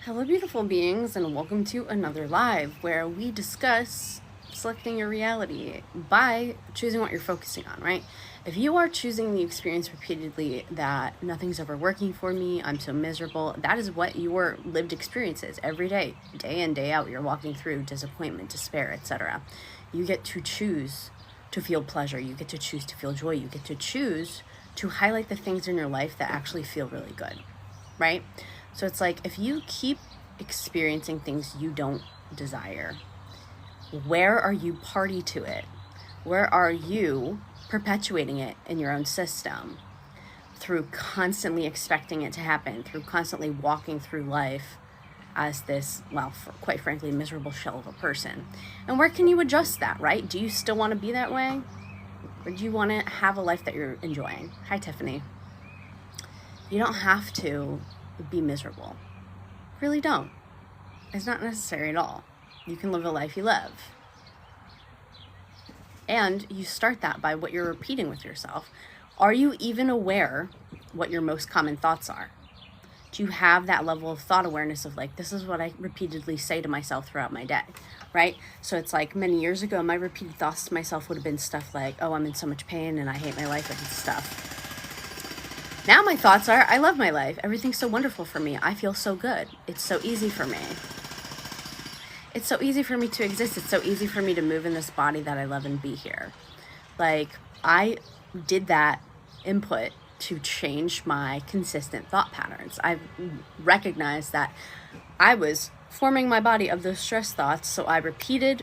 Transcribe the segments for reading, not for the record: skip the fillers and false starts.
Hello, beautiful beings, and welcome to another live where we discuss selecting your reality by choosing what you're focusing on, right? If you are choosing the experience repeatedly that nothing's ever working for me, I'm so miserable, that is what your lived experience is every day, day in, day out. You're walking through disappointment, despair, etc. You get to choose to feel pleasure. You get to choose to feel joy. You get to choose to highlight the things in your life that actually feel really good, right? So it's like, if you keep experiencing things you don't desire, where are you party to it? Where are you perpetuating it in your own system through constantly expecting it to happen, through constantly walking through life as this, well, quite frankly, miserable shell of a person? And where can you adjust that, right? Do you still want to be that way? Or do you want to have a life that you're enjoying? Hi, Tiffany. You don't have to be miserable. Really don't. It's not necessary at all. You can live a life you love. And you start that by what you're repeating with yourself. Are you even aware what your most common thoughts are? Do you have that level of thought awareness of like, this is what I repeatedly say to myself throughout my day, right? So it's like many years ago, my repeated thoughts to myself would have been stuff like, oh, I'm in so much pain and I hate my life and stuff. Now my thoughts are, I love my life. Everything's so wonderful for me. I feel so good. It's so easy for me. It's so easy for me to exist. It's so easy for me to move in this body that I love and be here. Like, I did that input to change my consistent thought patterns. I've recognized that I was forming my body of those stress thoughts. So I repeated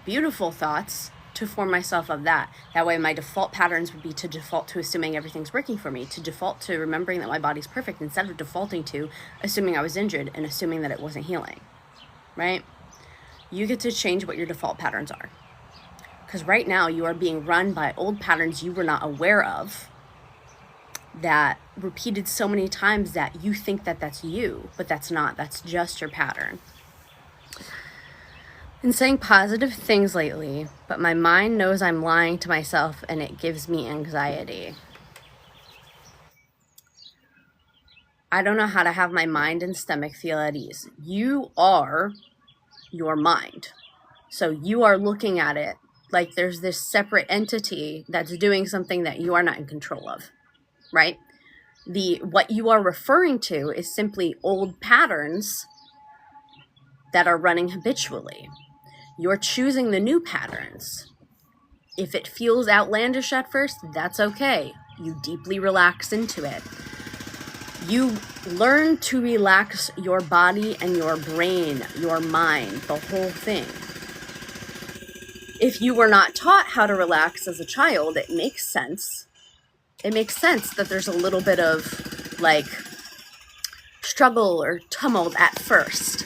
beautiful thoughts to form myself of that. That way my default patterns would be to default to assuming everything's working for me, to default to remembering that my body's perfect instead of defaulting to assuming I was injured and assuming that it wasn't healing, right? You get to change what your default patterns are. Because right now you are being run by old patterns you were not aware of that repeated so many times that you think that that's you, but that's not. That's just your pattern. Been saying positive things lately, but my mind knows I'm lying to myself and it gives me anxiety. I don't know how to have my mind and stomach feel at ease. You are your mind. So you are looking at it like there's this separate entity that's doing something that you are not in control of, right? What you are referring to is simply old patterns that are running habitually. You're choosing the new patterns. If it feels outlandish at first, that's okay. You deeply relax into it. You learn to relax your body and your brain, your mind, the whole thing. If you were not taught how to relax as a child, it makes sense. It makes sense that there's a little bit of like struggle or tumult at first.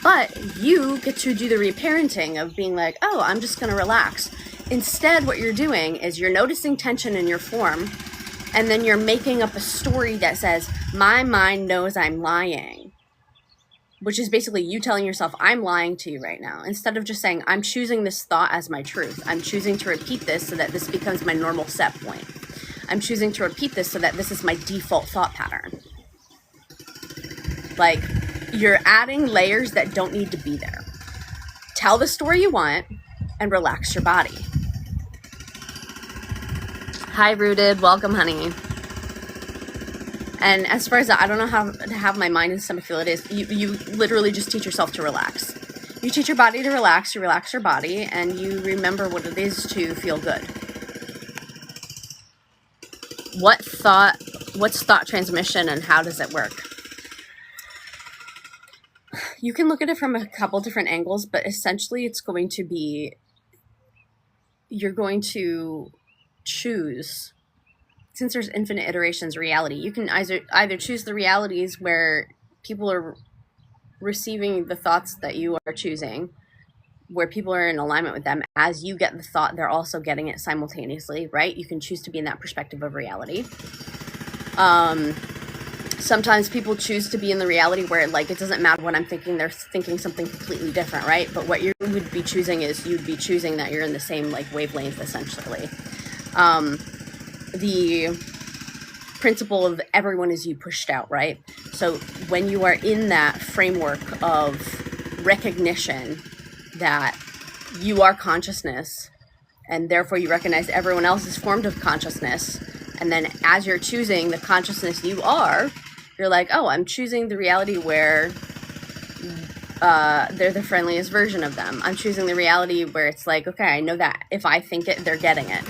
But you get to do the reparenting of being like, oh, I'm just going to relax. Instead, what you're doing is you're noticing tension in your form, and then you're making up a story that says, my mind knows I'm lying, which is basically you telling yourself, I'm lying to you right now, instead of just saying, I'm choosing this thought as my truth. I'm choosing to repeat this so that this becomes my normal set point. I'm choosing to repeat this so that this is my default thought pattern. Like, you're adding layers that don't need to be there. Tell the story you want and relax your body. Hi, Rooted. Welcome, honey. And as far as that, I don't know how to have my mind and stomach feel it is. You literally just teach yourself to relax. You teach your body to relax. You relax your body, and you remember what it is to feel good. What's thought transmission, and how does it work? You can look at it from a couple different angles, but essentially it's going to be, you're going to choose, since there's infinite iterations of reality, you can either choose the realities where people are receiving the thoughts that you are choosing, where people are in alignment with them. As you get the thought, they're also getting it simultaneously, right? You can choose to be in that perspective of reality. Sometimes people choose to be in the reality where like it doesn't matter what I'm thinking, they're thinking something completely different, right? But what you would be choosing is you'd be choosing that you're in the same like wavelength essentially. The principle of everyone is you pushed out, right? So when you are in that framework of recognition that you are consciousness, and therefore you recognize everyone else is formed of consciousness, and then as you're choosing the consciousness you are, you're like, oh, I'm choosing the reality where they're the friendliest version of them. I'm choosing the reality where it's like, okay, I know that if I think it, they're getting it.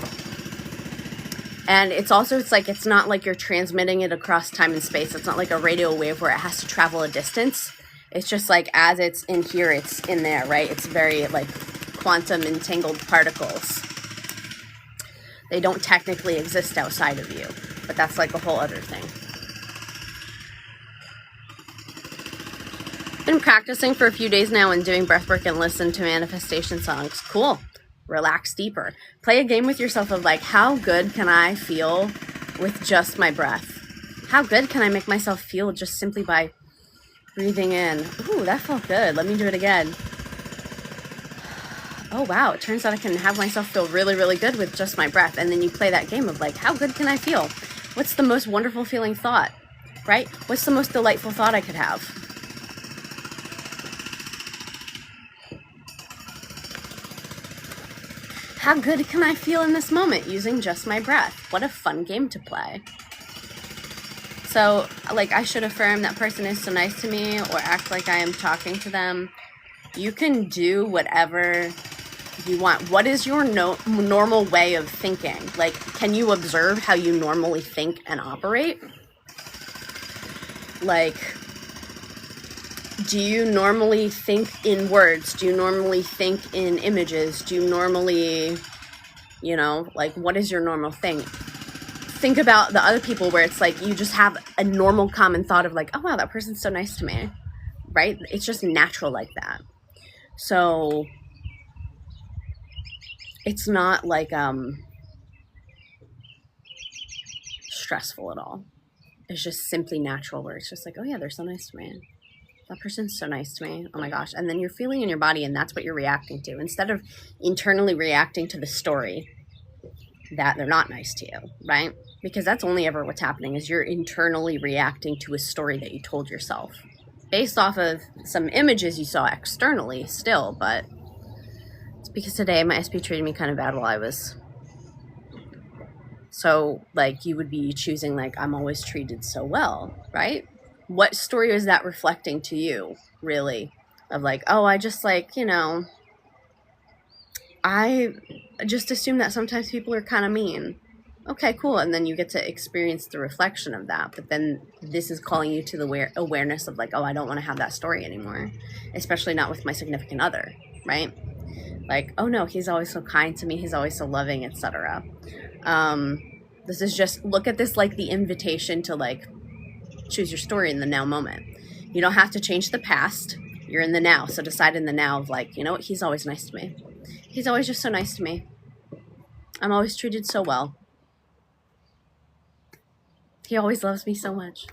And it's also, it's like, it's not like you're transmitting it across time and space. It's not like a radio wave where it has to travel a distance. It's just like, as it's in here, it's in there, right? It's very like quantum entangled particles. They don't technically exist outside of you, but that's like a whole other thing. Been practicing for a few days now and doing breathwork and listen to manifestation songs. Cool. Relax deeper. Play a game with yourself of like, how good can I feel with just my breath? How good can I make myself feel just simply by breathing in? Ooh, that felt good. Let me do it again. Oh, wow. It turns out I can have myself feel really, really good with just my breath. And then you play that game of like, how good can I feel? What's the most wonderful feeling thought, right? What's the most delightful thought I could have? How good can I feel in this moment using just my breath? What a fun game to play. So, like, I should affirm that person is so nice to me or act like I am talking to them. You can do whatever you want. What is your normal way of thinking? Like, can you observe how you normally think and operate? Like, do you normally think in words? Do you normally think in images? Do you normally, you know, like, what is your normal thing? Think about the other people where it's like you just have a normal common thought of like, oh, wow, that person's so nice to me, right? It's just natural like that. So it's not like stressful at all. It's just simply natural where it's just like, oh, yeah, they're so nice to me. That person's so nice to me. Oh my gosh. And then you're feeling in your body and that's what you're reacting to. Instead of internally reacting to the story that they're not nice to you, right? Because that's only ever what's happening is you're internally reacting to a story that you told yourself based off of some images you saw externally still. But it's because today my SP treated me kind of bad while I was. So like you would be choosing like, I'm always treated so well, right? What story is that reflecting to you, really? Of like, oh, I just like, you know, I just assume that sometimes people are kind of mean. Okay, cool. And then you get to experience the reflection of that. But then this is calling you to the awareness of like, oh, I don't want to have that story anymore. Especially not with my significant other, right? Like, oh no, he's always so kind to me. He's always so loving, etc. This is just, look at this like the invitation to like, choose your story in the now moment. You don't have to change the past. You're in the now. So decide in the now of like, you know what? He's always nice to me. He's always just so nice to me. I'm always treated so well. He always loves me so much.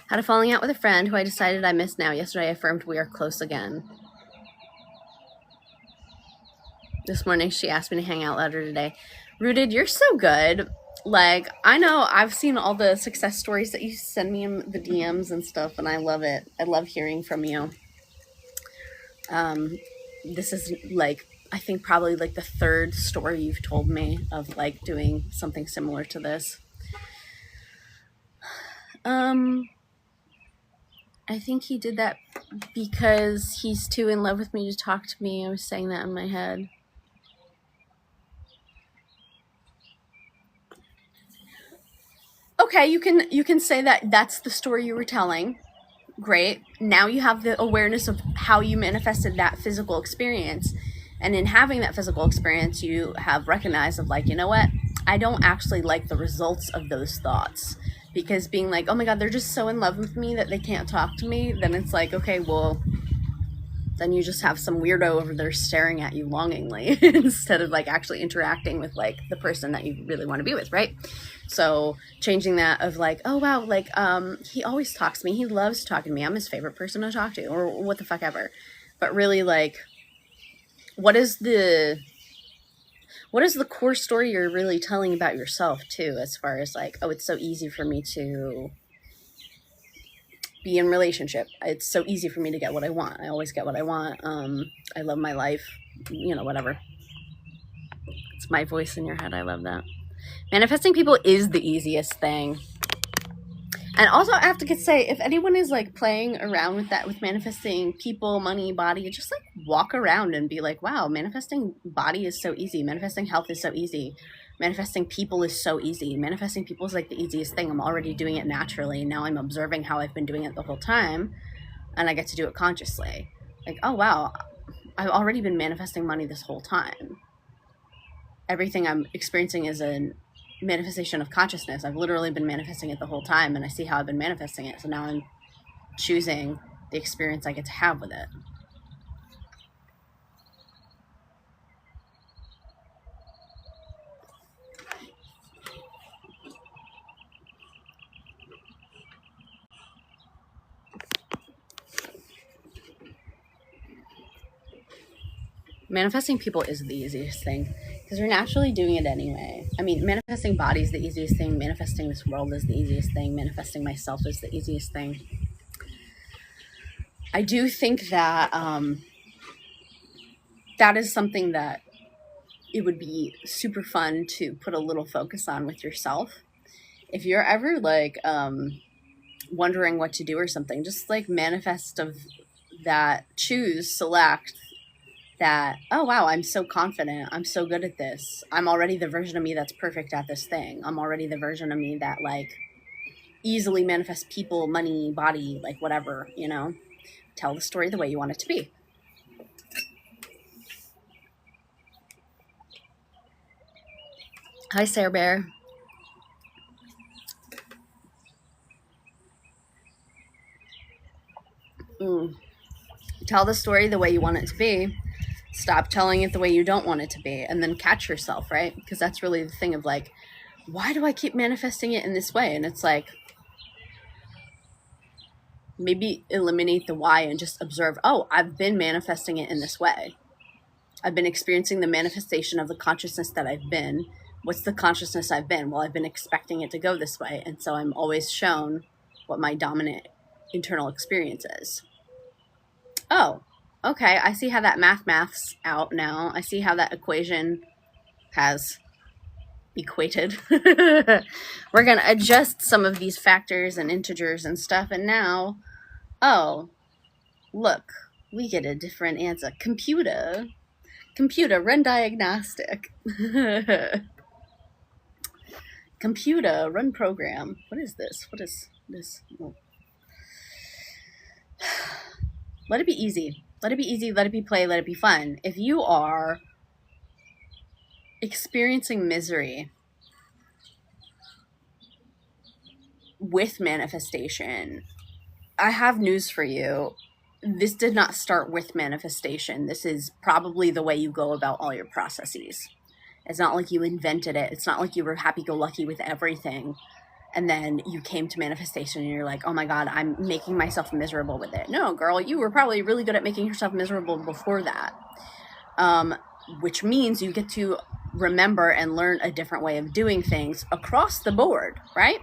Had a falling out with a friend who I decided I miss now. Yesterday I affirmed we are close again. This morning, she asked me to hang out later today. Rooted, you're so good. Like, I know I've seen all the success stories that you send me in the DMs and stuff, and I love it. I love hearing from you. This is, like, I think probably, like, the third story you've told me of, like, doing something similar to this. I think he did that because he's too in love with me to talk to me. I was saying that in my head. Okay, you can say that that's the story you were telling. Great. Now you have the awareness of how you manifested that physical experience. And in having that physical experience, you have recognized of like, you know what? I don't actually like the results of those thoughts. Because being like, oh my God, they're just so in love with me that they can't talk to me. Then it's like, okay, well, then you just have some weirdo over there staring at you longingly instead of like actually interacting with like the person that you really want to be with, right? So changing that of like, oh wow, like he always talks to me, he loves talking to me, I'm his favorite person to talk to, or what the fuck ever. But really, like, what is the core story you're really telling about yourself too, as far as like, oh, it's so easy for me to be in relationship, it's so easy for me to get what I want, I always get what I want, I love my life, you know, whatever. It's my voice in your head, I love that. Manifesting people is the easiest thing. And also, I have to say, if anyone is like playing around with that, with manifesting people, money, body, just like walk around and be like, wow, manifesting body is so easy. Manifesting health is so easy. Manifesting people is so easy. Manifesting people is like the easiest thing. I'm already doing it naturally. Now I'm observing how I've been doing it the whole time, and I get to do it consciously. Like, oh wow, I've already been manifesting money this whole time. Everything I'm experiencing is a manifestation of consciousness. I've literally been manifesting it the whole time, and I see how I've been manifesting it. So now I'm choosing the experience I get to have with it. Manifesting people is the easiest thing because you're naturally doing it anyway. I mean, manifesting body is the easiest thing. Manifesting this world is the easiest thing. Manifesting myself is the easiest thing. I do think that that is something that it would be super fun to put a little focus on with yourself. If you're ever like wondering what to do or something, just like manifest of that, choose, select that, oh wow, I'm so confident, I'm so good at this, I'm already the version of me that's perfect at this thing, I'm already the version of me that like easily manifests people, money, body, like whatever, you know. Tell the story the way you want it to be. Hi, Sarah Bear. Tell the story the way you want it to be. Stop telling it the way you don't want it to be, and then catch yourself, right? Because that's really the thing of like, why do I keep manifesting it in this way? And it's like, maybe eliminate the why and just observe, oh, I've been manifesting it in this way. I've been experiencing the manifestation of the consciousness that I've been. What's the consciousness I've been? Well, I've been expecting it to go this way. And so I'm always shown what my dominant internal experience is. Oh, okay, I see how that math's out now. I see how that equation has equated. We're going to adjust some of these factors and integers and stuff. And now, oh, look, we get a different answer. Computer, run diagnostic. Computer, run program. What is this? What is this? Oh. Let it be easy. Let it be easy. Let it be play. Let it be fun. If you are experiencing misery with manifestation, I have news for you. This did not start with manifestation. This is probably the way you go about all your processes. It's not like you invented it. It's not like you were happy-go-lucky with everything, and then you came to manifestation and you're like, oh my God, I'm making myself miserable with it. No, girl, you were probably really good at making yourself miserable before that. Which means you get to remember and learn a different way of doing things across the board, right?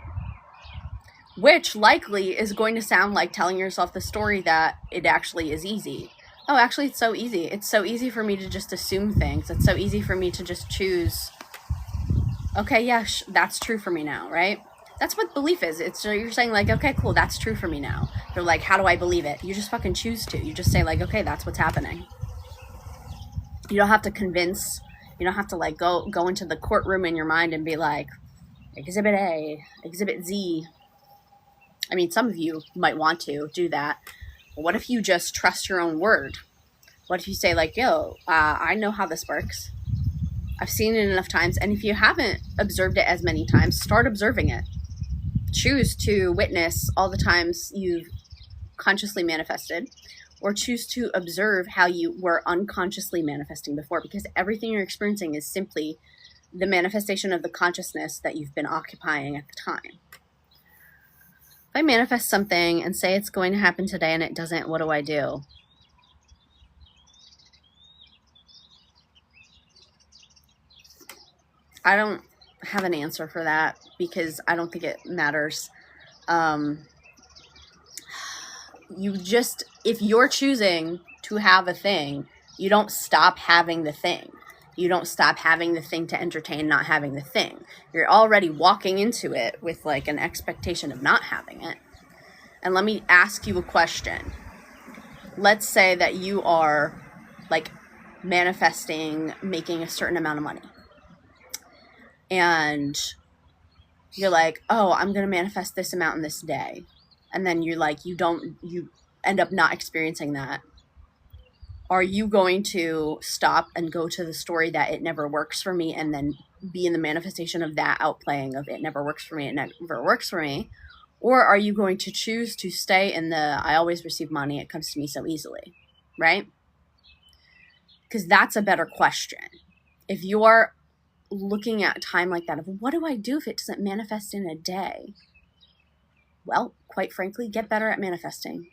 Which likely is going to sound like telling yourself the story that it actually is easy. Oh, actually, it's so easy. It's so easy for me to just assume things. It's so easy for me to just choose. Okay, yeah, that's true for me now, right? That's what belief is. It's you're saying like, okay, cool, that's true for me now. They're like, how do I believe it? You just fucking choose to. You just say like, okay, that's what's happening. You don't have to convince. You don't have to like go into the courtroom in your mind and be like, Exhibit A, Exhibit Z. I mean, some of you might want to do that. But what if you just trust your own word? What if you say like, yo, I know how this works. I've seen it enough times. And if you haven't observed it as many times, start observing it. Choose to witness all the times you've consciously manifested. or choose to observe how you were unconsciously manifesting before, because everything you're experiencing is simply the manifestation of the consciousness that you've been occupying at the time. If I manifest something and say it's going to happen today and it doesn't, what do I do? I don't have an answer for that because I don't think it matters. If you're choosing to have a thing, you don't stop having the thing. You don't stop having the thing to entertain not having the thing. You're already walking into it with like an expectation of not having it. And let me ask you a question. Let's say that you are like manifesting making a certain amount of money. And you're like, oh, I'm going to manifest this amount in this day. And then you're like, you end up not experiencing that. Are you going to stop and go to the story that it never works for me and then be in the manifestation of that outplaying of it never works for me, it never works for me? Or are you going to choose to stay in the I always receive money, it comes to me so easily, right? Because that's a better question. If you are looking at time like that of what do I do if it doesn't manifest in a day? Well, quite frankly, get better at manifesting.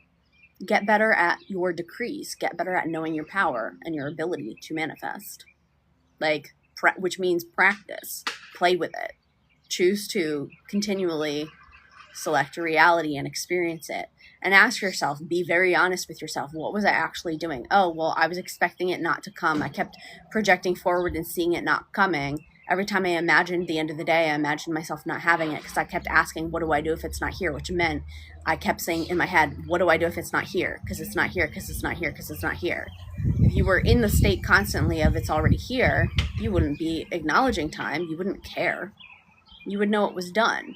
Get better at your decrees. Get better at knowing your power and your ability to manifest. Which means practice. Play with it. Choose to continually select a reality and experience it. And ask yourself, be very honest with yourself. What was I actually doing? Oh, well, I was expecting it not to come. I kept projecting forward and seeing it not coming. Every time I imagined the end of the day, I imagined myself not having it because I kept asking, what do I do if it's not here? Which meant I kept saying in my head, what do I do if it's not here? Because it's not here, because it's not here, because it's not here. If you were in the state constantly of it's already here, you wouldn't be acknowledging time. You wouldn't care. You would know it was done.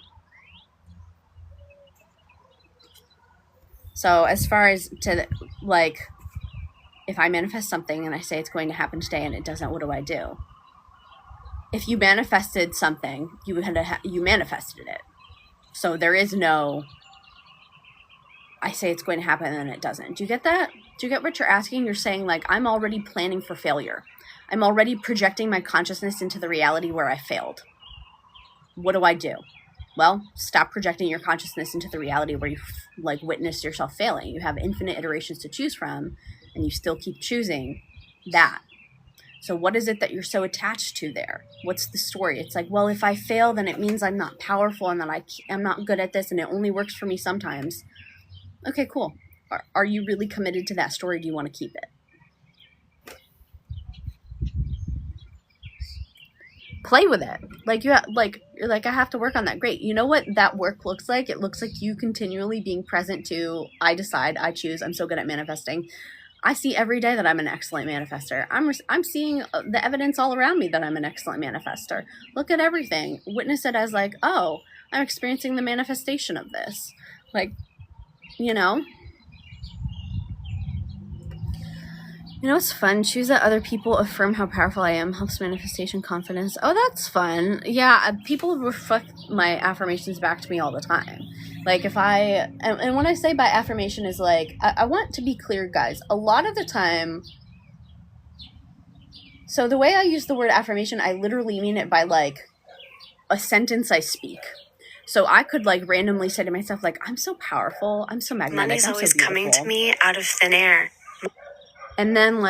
So as far as to like, if I manifest something and I say it's going to happen today and it doesn't, what do I do? If you manifested something, you manifested it. So there is no, I say it's going to happen and it doesn't. Do you get that? Do you get what you're asking? You're saying like, I'm already planning for failure. I'm already projecting my consciousness into the reality where I failed. What do I do? Well, stop projecting your consciousness into the reality where you witness yourself failing. You have infinite iterations to choose from and you still keep choosing that. So what is it that you're so attached to there? What's the story? It's like, well, if I fail, then it means I'm not powerful and that I'm not good at this and it only works for me sometimes. Okay, cool. Are you really committed to that story? Do you want to keep it? Play with it. You're like, I have to work on that. Great. You know what that work looks like? It looks like you continually being present to, I decide, I choose, I'm so good at manifesting. I see every day that I'm an excellent manifester. I'm seeing the evidence all around me that I'm an excellent manifester. Look at everything. Witness it as like, oh, I'm experiencing the manifestation of this. It's fun. Choose that other people affirm how powerful I am. Helps manifestation confidence. Oh, that's fun. Yeah, people reflect my affirmations back to me all the time. Like and when I say by affirmation is like, I want to be clear, guys. A lot of the time, so the way I use the word affirmation, I literally mean it by like a sentence I speak. So I could like randomly say to myself, like, I'm so powerful. I'm so magnetic. Money's always coming to me out of thin air. And then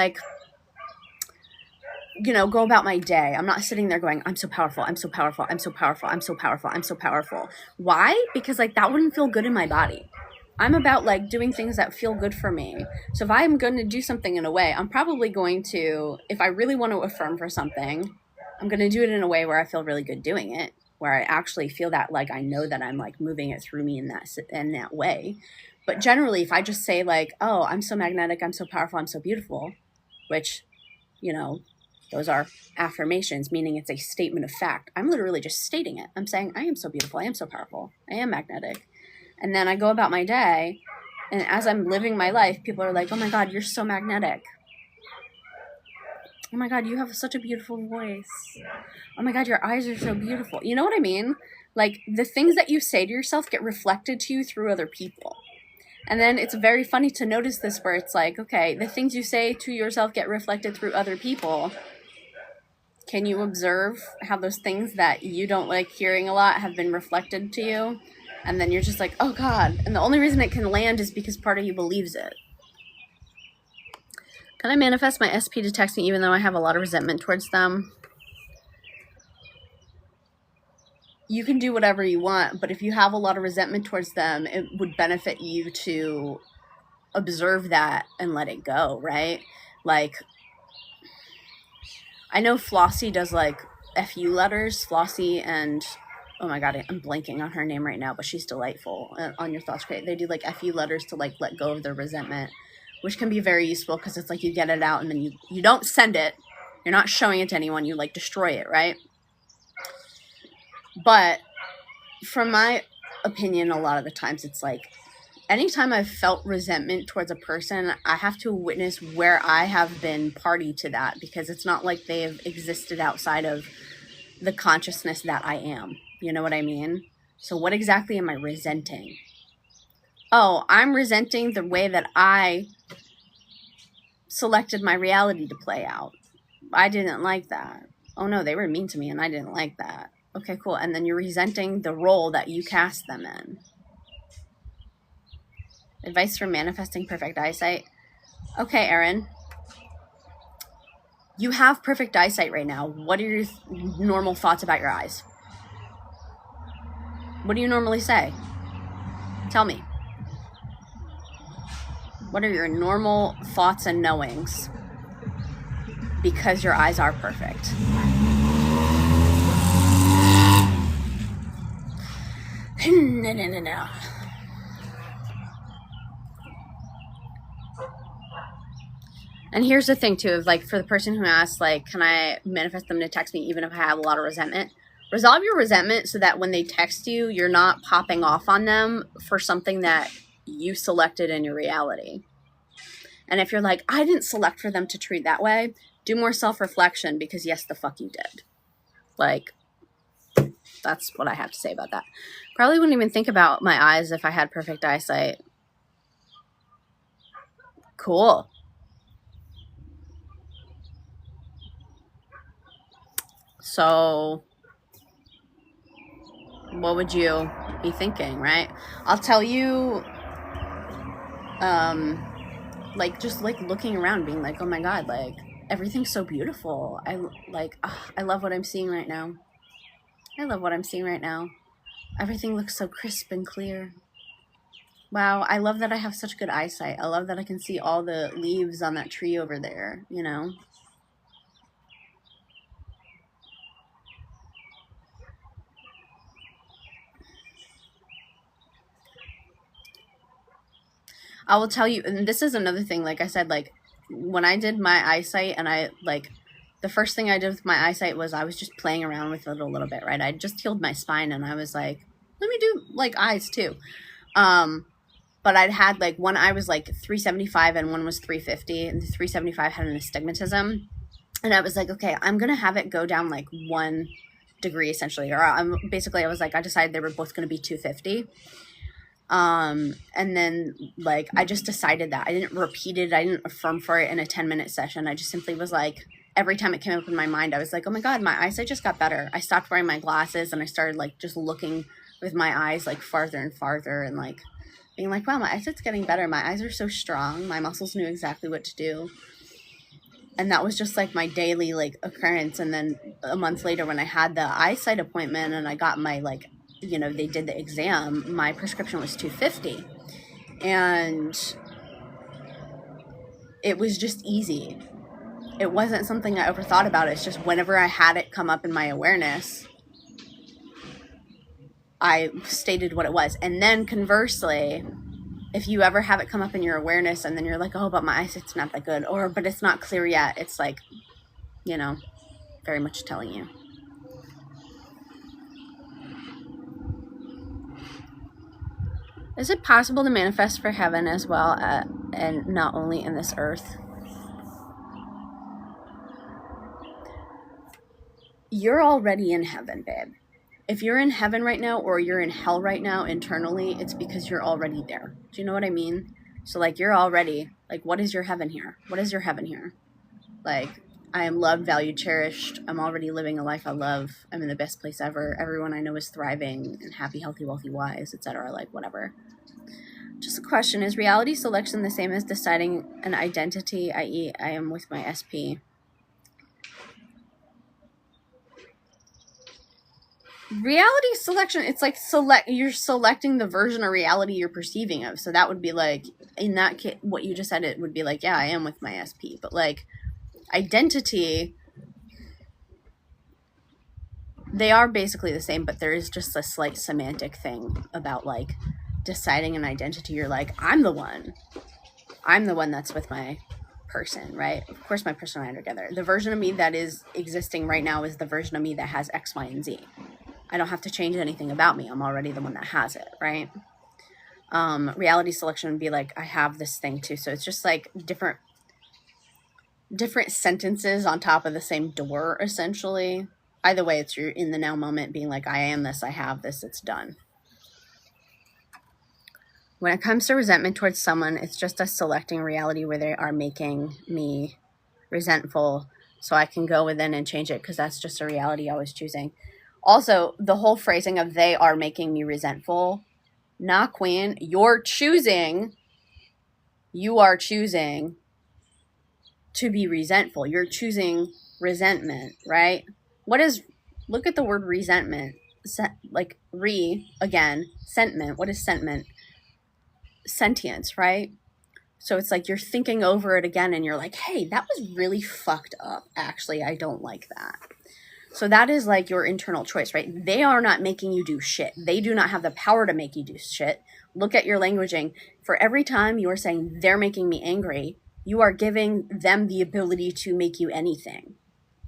go about my day. I'm not sitting there going, I'm so powerful. I'm so powerful. I'm so powerful. I'm so powerful. I'm so powerful. Why? Because that wouldn't feel good in my body. I'm about doing things that feel good for me. So if I'm going to do something in a way, I'm probably going to, if I really want to affirm for something, I'm going to do it in a way where I feel really good doing it, where I actually feel that I know that I'm moving it through me in that way. But generally, if I just say oh, I'm so magnetic, I'm so powerful, I'm so beautiful, which, those are affirmations, meaning it's a statement of fact. I'm literally just stating it. I'm saying, I am so beautiful, I am so powerful, I am magnetic. And then I go about my day, and as I'm living my life, people are like, oh my God, you're so magnetic. Oh my God, you have such a beautiful voice. Oh my God, your eyes are so beautiful. You know what I mean? The things that you say to yourself get reflected to you through other people. And then it's very funny to notice this where it's like, okay, the things you say to yourself get reflected through other people. Can you observe how those things that you don't like hearing a lot have been reflected to you? And then you're just like, oh God. And the only reason it can land is because part of you believes it. Can I manifest my SP to text me even though I have a lot of resentment towards them? You can do whatever you want, but if you have a lot of resentment towards them, it would benefit you to observe that and let it go, right? Like, I know Flossie does like FU letters, Flossie and, oh my God, I'm blanking on her name right now, but she's delightful on Your Thoughts Create. They do like FU letters to like let go of their resentment, which can be very useful because it's like you get it out and then you don't send it. You're not showing it to anyone. You like destroy it, right? But from my opinion, a lot of the times it's like, anytime I've felt resentment towards a person, I have to witness where I have been party to that, because it's not like they have existed outside of the consciousness that I am. You know what I mean? So what exactly am I resenting? Oh, I'm resenting the way that I selected my reality to play out. I didn't like that. Oh no, they were mean to me and I didn't like that. Okay, cool. And then you're resenting the role that you cast them in. Advice for manifesting perfect eyesight. Okay, Erin. You have perfect eyesight right now. What are your normal thoughts about your eyes? What do you normally say? Tell me. What are your normal thoughts and knowings? Because your eyes are perfect. No. And here's the thing too, of like, for the person who asked, like, can I manifest them to text me even if I have a lot of resentment? Resolve your resentment so that when they text you, you're not popping off on them for something that you selected in your reality. And if you're like, I didn't select for them to treat that way, do more self-reflection, because yes, the fuck you did. Like, that's what I have to say about that. Probably wouldn't even think about my eyes if I had perfect eyesight. Cool. So what would you be thinking, right? I'll tell you, like, just like looking around being like, oh my God, like everything's so beautiful. I love what I'm seeing right now. I love what I'm seeing right now. Everything looks so crisp and clear. Wow, I love that I have such good eyesight. I love that I can see all the leaves on that tree over there, you know? I will tell you, and this is another thing, like I said, like when I did my eyesight and the first thing I did with my eyesight was I was just playing around with it a little bit, right? I just healed my spine and I was like, let me do like eyes too. But I'd had like one eye was like 375 and one was 350, and the 375 had an astigmatism. And I was like, okay, I'm going to have it go down like 1 degree essentially. Or I was like, I decided they were both going to be 250. And then like, I just decided that I didn't repeat it. I didn't affirm for it in a 10-minute session. I just simply was like, every time it came up in my mind, I was like, oh my God, my eyesight just got better. I stopped wearing my glasses and I started like just looking with my eyes like farther and farther and like being like, wow, my eyesight's getting better. My eyes are so strong. My muscles knew exactly what to do. And that was just like my daily like occurrence. And then a month later when I had the eyesight appointment and I got my like, you know, they did the exam, my prescription was 250. And it was just easy. It wasn't something I overthought about. It's just whenever I had it come up in my awareness, I stated what it was. And then conversely, if you ever have it come up in your awareness and then you're like, oh, but my eyesight's not that good, or but it's not clear yet, it's like, you know, very much telling you. Is it possible to manifest for heaven as well, and not only in this earth? You're already in heaven, babe. if you're in heaven right now or you're in hell right now internally, it's because you're already there. Do you know what I mean? So like you're already, like, what is your heaven here? What is your heaven here? Like, I am loved, valued, cherished. I'm already living a life I love. I'm in the best place ever. Everyone I know is thriving and happy, healthy, wealthy, wise, etc. Like, whatever. Just a question. Is reality selection the same as deciding an identity, i.e. I am with my SP? Reality selection, it's like you're selecting the version of reality you're perceiving of. So that would be like, in that case, what you just said, it would be like, yeah, I am with my SP. But like, identity, they are basically the same, but there is just a slight semantic thing about like deciding an identity. You're like, I'm the one that's with my person, right? Of course my person and I are together. The version of me that is existing right now is the version of me that has X, Y, and Z. I don't have to change anything about me. I'm already the one that has it, right? Reality selection would be like, I have this thing too. So it's just like different sentences on top of the same door, essentially. Either way, it's you're in the now moment being like, I am this, I have this, it's done. When it comes to resentment towards someone, it's just us selecting a reality where they are making me resentful, so I can go within and change it, because that's just a reality I was choosing. Also, the whole phrasing of they are making me resentful, nah, queen, you are choosing to be resentful. You're choosing resentment, right? Look at the word resentment. Like sentiment. What is sentiment? Sentience, right? So it's like you're thinking over it again and you're like, hey, that was really fucked up. Actually, I don't like that. So that is like your internal choice, right? They are not making you do shit. They do not have the power to make you do shit. Look at your languaging. For every time you are saying they're making me angry, you are giving them the ability to make you anything.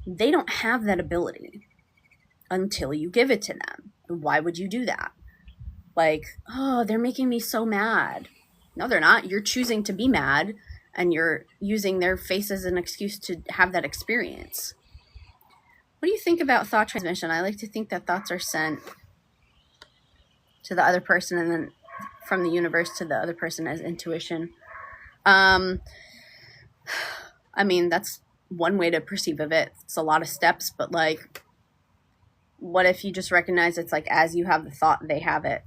They don't have that ability until you give it to them. Why would you do that? Like, oh, they're making me so mad. No, they're not. You're choosing to be mad, and you're using their face as an excuse to have that experience. What do you think about thought transmission? I like to think that thoughts are sent to the other person and then from the universe to the other person as intuition. I mean, that's one way to perceive of it. It's a lot of steps, but like, what if you just recognize it's like, as you have the thought, they have it,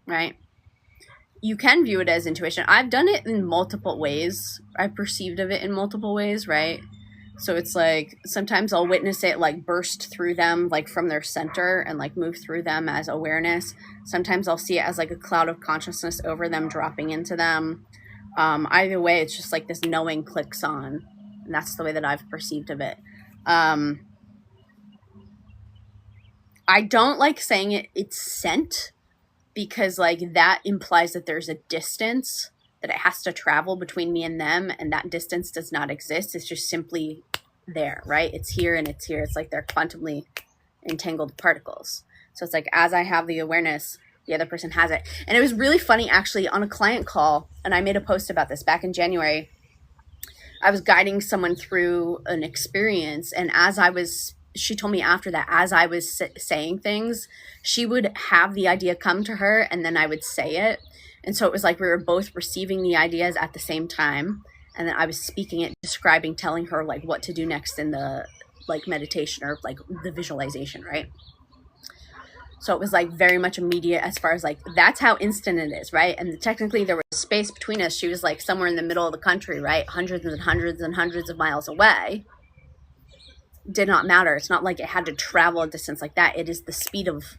right? You can view it as intuition. I've done it in multiple ways. I've perceived of it in multiple ways, right? So it's like, sometimes I'll witness it like burst through them, like from their center, and like move through them as awareness. Sometimes I'll see it as like a cloud of consciousness over them, dropping into them. Either way, it's just like this knowing clicks on, and that's the way that I've perceived of it. I don't like saying it's sent, because like that implies that there's a distance that it has to travel between me and them, and that distance does not exist. It's just simply there, right? It's here and it's here. It's like they're quantumly entangled particles. So it's like, as I have the awareness, the other person has it. And it was really funny, actually, on a client call, and I made a post about this back in January. I was guiding someone through an experience, and she told me after that, as I was saying things, she would have the idea come to her, and then I would say it. And so it was like we were both receiving the ideas at the same time. And then I was speaking it, describing, telling her like what to do next in the like meditation or like the visualization, right? So it was like very much immediate, as far as like, that's how instant it is, right? And technically there was space between us. She was like somewhere in the middle of the country, right? Hundreds and hundreds and hundreds of miles away. Did not matter. It's not like it had to travel a distance like that. It is the speed of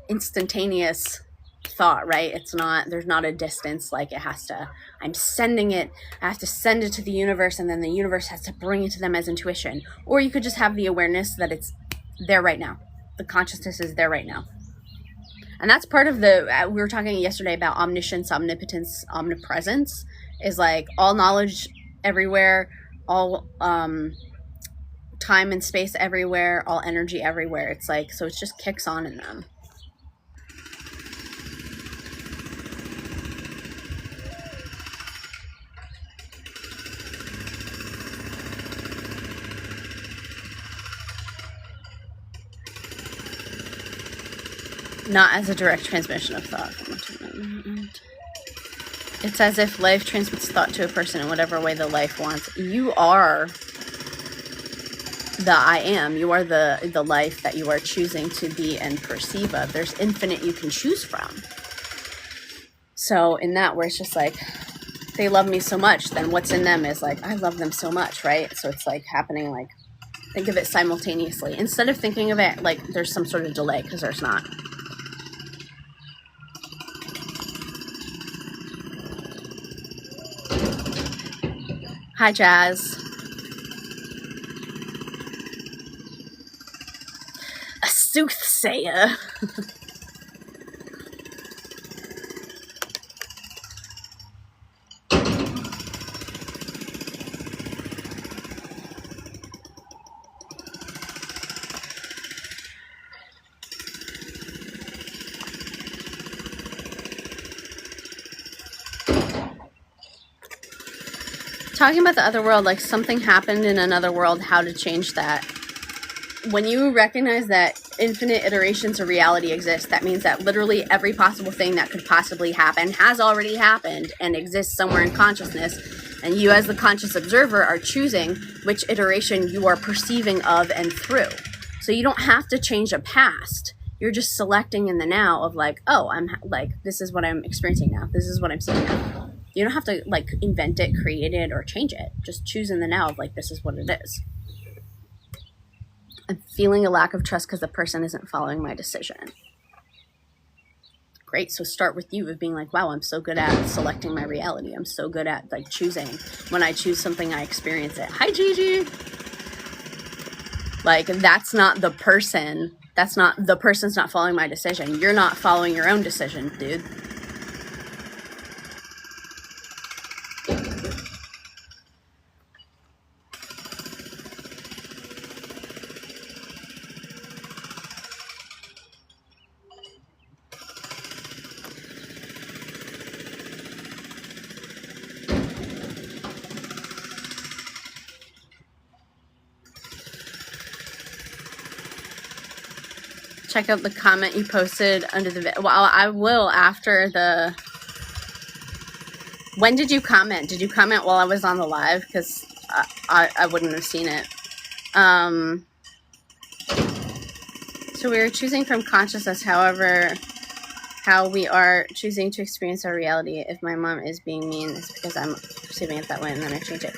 instantaneous thought, right? It's not, there's not a distance like it has to, I'm sending it, I have to send it to the universe, and then the universe has to bring it to them as intuition. Or you could just have the awareness that it's there right now. The consciousness is there right now. And that's part of we were talking yesterday about omniscience, omnipotence, omnipresence, is like all knowledge everywhere, all time and space everywhere, all energy everywhere. It's like, so it just kicks on in them. not as a direct transmission of thought. It's as if life transmits thought to a person in whatever way the life wants. You are the I am. You are the life that you are choosing to be and perceive of. There's infinite you can choose from. So in that, where it's just like, they love me so much, then what's in them is like, I love them so much, right? So it's like happening, like, think of it simultaneously. Instead of thinking of it like there's some sort of delay, because there's not. Hi, Jazz. A soothsayer. Talking about the other world, like something happened in another world, how to change that. When you recognize that infinite iterations of reality exist, that means that literally every possible thing that could possibly happen has already happened and exists somewhere in consciousness. And you as the conscious observer are choosing which iteration you are perceiving of and through. So you don't have to change a past. You're just selecting in the now of like, oh, I'm like, this is what I'm experiencing now. This is what I'm seeing now. You don't have to like invent it, create it, or change it. Just choose in the now of like, this is what it is. I'm feeling a lack of trust because the person isn't following my decision. Great. So start with you of being like, wow, I'm so good at selecting my reality. I'm so good at like choosing. When I choose something, I experience it. Hi, Gigi. Like, that's not the person. That's not, the person's not following my decision. You're not following your own decision, dude. Check out the comment you posted under the video. Well, I will after the... When did you comment? Did you comment while I was on the live? Because I wouldn't have seen it. So we are choosing from consciousness, however, how we are choosing to experience our reality. If my mom is being mean, it's because I'm perceiving it that way, and then I change it.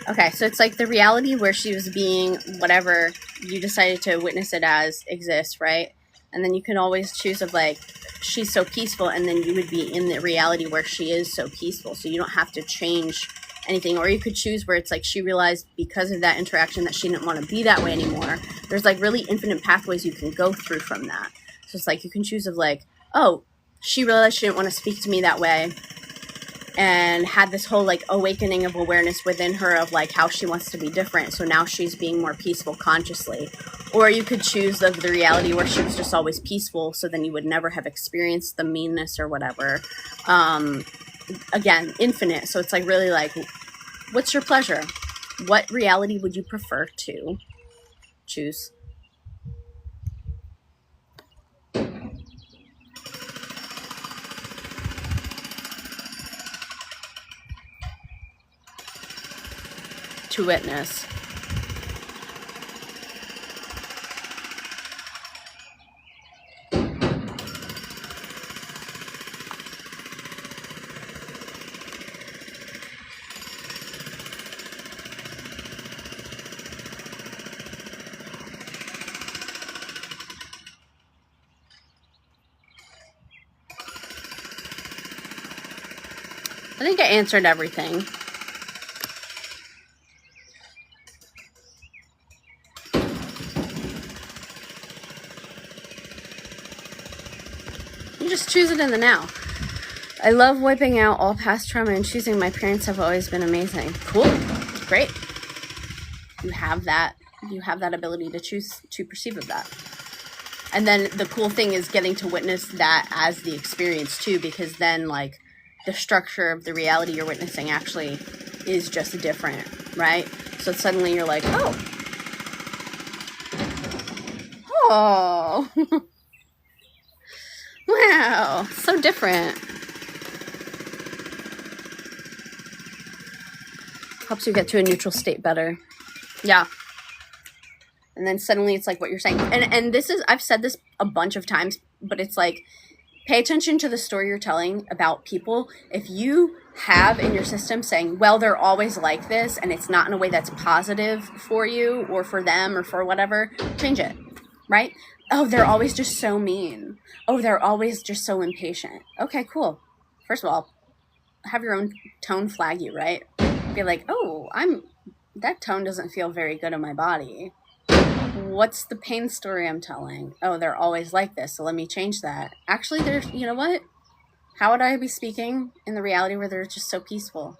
Okay, so it's like the reality where she was being whatever you decided to witness it as exists, right? And then you can always choose of like, she's so peaceful, and then you would be in the reality where she is so peaceful. So you don't have to change anything. Or you could choose where it's like she realized because of that interaction that she didn't want to be that way anymore. There's like really infinite pathways you can go through from that. So it's like you can choose of like, oh, she realized she didn't want to speak to me that way, and had this whole like awakening of awareness within her of like how she wants to be different. So now she's being more peaceful consciously. Or you could choose the reality where she was just always peaceful, so then you would never have experienced the meanness or whatever. Again, infinite. So it's like really like, what's your pleasure? What reality would you prefer to choose? To witness. I think I answered everything. You just choose it in the now. I love wiping out all past trauma and choosing my parents have always been amazing. Cool. Great. You have that ability to choose to perceive of that. And then the cool thing is getting to witness that as the experience too, because then like the structure of the reality you're witnessing actually is just different, right? So suddenly you're like, oh. Wow, so different. Helps you get to a neutral state better. Yeah. And then suddenly it's like what you're saying. And this is, I've said this a bunch of times, but it's like, pay attention to the story you're telling about people. If you have in your system saying, well, they're always like this, and it's not in a way that's positive for you or for them or for whatever, change it, right? Oh, they're always just so mean. Oh, they're always just so impatient. Okay, cool. First of all, have your own tone flag you, right? Be like, oh, that tone doesn't feel very good in my body. What's the pain story I'm telling? Oh, they're always like this, so let me change that. Actually, you know what? How would I be speaking in the reality where they're just so peaceful?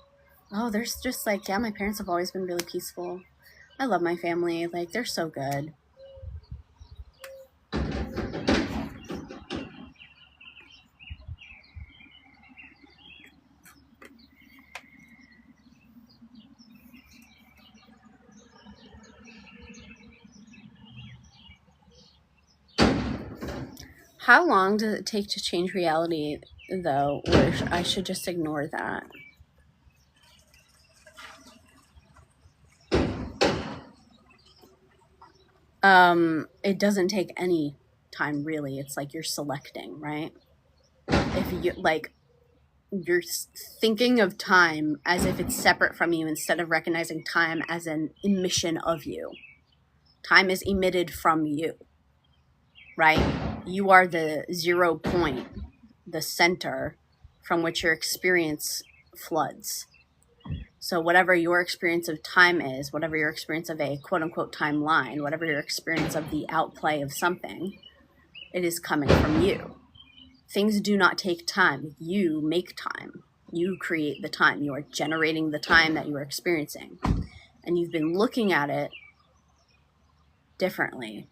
Oh, there's just like, yeah, my parents have always been really peaceful. I love my family. Like, they're so good. How long does it take to change reality, though, or I should just ignore that? It doesn't take any time, really. It's like you're selecting, right? If you, like, you're thinking of time as if it's separate from you instead of recognizing time as an emission of you. Time is emitted from you, right? You are the 0 point, the center from which your experience floods. So whatever your experience of time is, whatever your experience of a quote-unquote timeline, whatever your experience of the outplay of something, it is coming from you. Things do not take time. You make time. You create the time. You are generating the time that you are experiencing. And you've been looking at it differently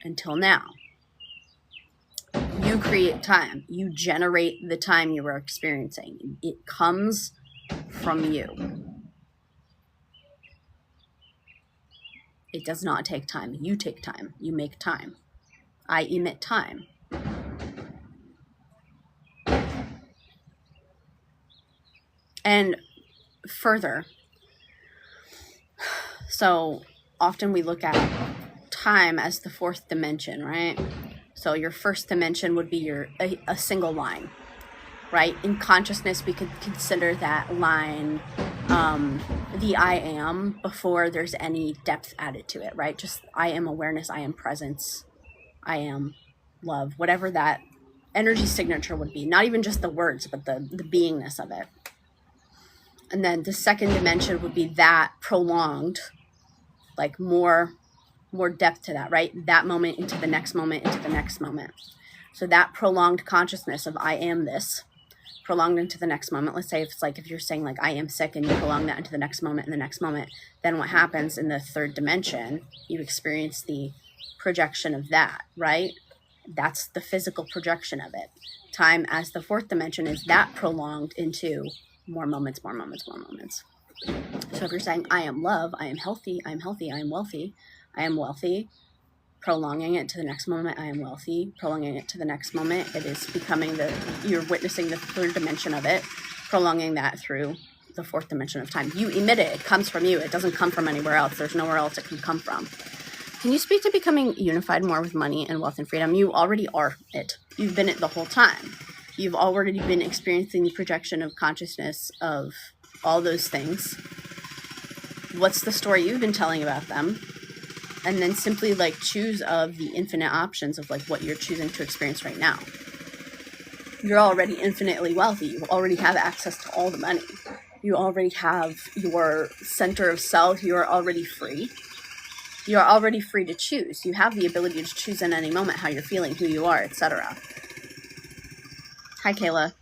until now. You create time. You generate the time you are experiencing. It comes from you. It does not take time. You take time. You make time. I emit time. And further, so often we look at time as the fourth dimension, right? So your first dimension would be a single line, right? In consciousness, we could consider that line the I am before there's any depth added to it, right? Just I am awareness, I am presence, I am love, whatever that energy signature would be. Not even just the words, but the beingness of it. And then the second dimension would be that prolonged, like more depth to that, right? That moment into the next moment, into the next moment. So that prolonged consciousness of I am this, prolonged into the next moment. Let's say if you're saying like I am sick and you prolong that into the next moment and the next moment, then what happens in the third dimension, you experience the projection of that, right? That's the physical projection of it. Time as the fourth dimension is that prolonged into more moments, more moments, more moments. So if you're saying I am love, I am healthy, I am healthy, I am wealthy, I am wealthy, prolonging it to the next moment, I am wealthy, prolonging it to the next moment, it is becoming you're witnessing the third dimension of it, prolonging that through the fourth dimension of time. You emit it, it comes from you, it doesn't come from anywhere else, there's nowhere else it can come from. Can you speak to becoming unified more with money and wealth and freedom? You already are it. You've been it the whole time. You've already been experiencing the projection of consciousness of all those things. What's the story you've been telling about them? And then simply like choose of the infinite options of like what you're choosing to experience right now. You're already infinitely wealthy. You already have access to all the money. You already have your center of self. You are already free. You're already free to choose. You have the ability to choose in any moment how you're feeling, who you are, etc. Hi, Kayla.